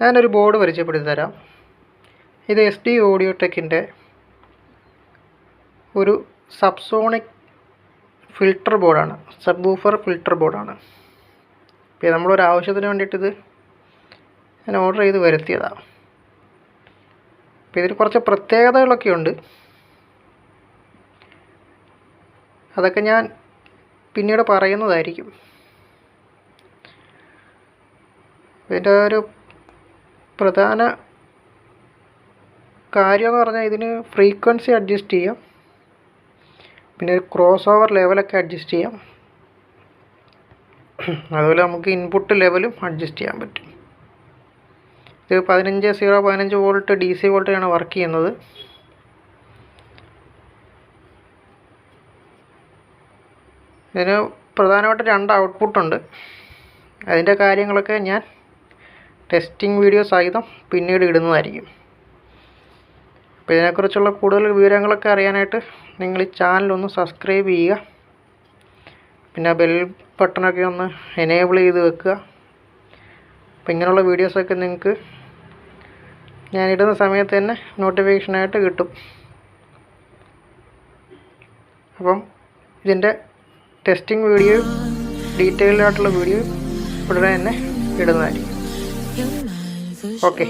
ഞാനൊരു ബോർഡ് പരിചയപ്പെടുത്തി തരാം. ഇത് SD ഓഡിയോടെക്കിൻ്റെ ഒരു സബ്സോണിക് ഫിൽട്ടർ ബോർഡാണ്, സബ് വൂഫർ ഫിൽട്ടർ ബോർഡാണ്. ഇപ്പോൾ നമ്മളൊരു ആവശ്യത്തിന് വേണ്ടിയിട്ടിത് ഞാൻ ഓർഡർ ചെയ്ത് വരുത്തിയതാണ്. അപ്പോൾ ഇതിൽ കുറച്ച് പ്രത്യേകതകളൊക്കെ ഉണ്ട്. അതൊക്കെ ഞാൻ പിന്നീട് പറയുന്നതായിരിക്കും. ഇതിൻ്റെ ഒരു പ്രധാന കാര്യമെന്ന് പറഞ്ഞാൽ ഇതിന് ഫ്രീക്വൻസി അഡ്ജസ്റ്റ് ചെയ്യാം, പിന്നെ ഒരു ക്രോസ് ഓവർ ലെവലൊക്കെ അഡ്ജസ്റ്റ് ചെയ്യാം. അതുപോലെ നമുക്ക് ഇൻപുട്ട് ലെവലും അഡ്ജസ്റ്റ് ചെയ്യാൻ പറ്റും. ഇത് 15 വോൾട്ട് DC വോൾട്ടിലാണ് വർക്ക് ചെയ്യുന്നത്. ഇതിന് പ്രധാനമായിട്ട് 2 ഔട്ട്പുട്ടുണ്ട്. അതിൻ്റെ കാര്യങ്ങളൊക്കെ ഞാൻ ടെസ്റ്റിംഗ് വീഡിയോ സഹിതം പിന്നീട് ഇടുന്നതായിരിക്കും. അപ്പോൾ ഇതിനെക്കുറിച്ചുള്ള കൂടുതൽ വിവരങ്ങളൊക്കെ അറിയാനായിട്ട് നിങ്ങൾ ഈ ചാനലൊന്ന് സബ്സ്ക്രൈബ് ചെയ്യുക, പിന്നെ ബെൽ ബട്ടണൊക്കെ ഒന്ന് എനേബിൾ ചെയ്ത് വെക്കുക. അപ്പോൾ ഇങ്ങനെയുള്ള വീഡിയോസൊക്കെ നിങ്ങൾക്ക് ഞാനിടുന്ന സമയത്ത് തന്നെ നോട്ടിഫിക്കേഷനായിട്ട് കിട്ടും. അപ്പം ഇതിൻ്റെ ടെസ്റ്റിംഗ് വീഡിയോ, ഡീറ്റെയിൽഡ് ആയിട്ടുള്ള വീഡിയോ ഉടനെ തന്നെ ഇടുന്നതായിരിക്കും. ഓക്കെ.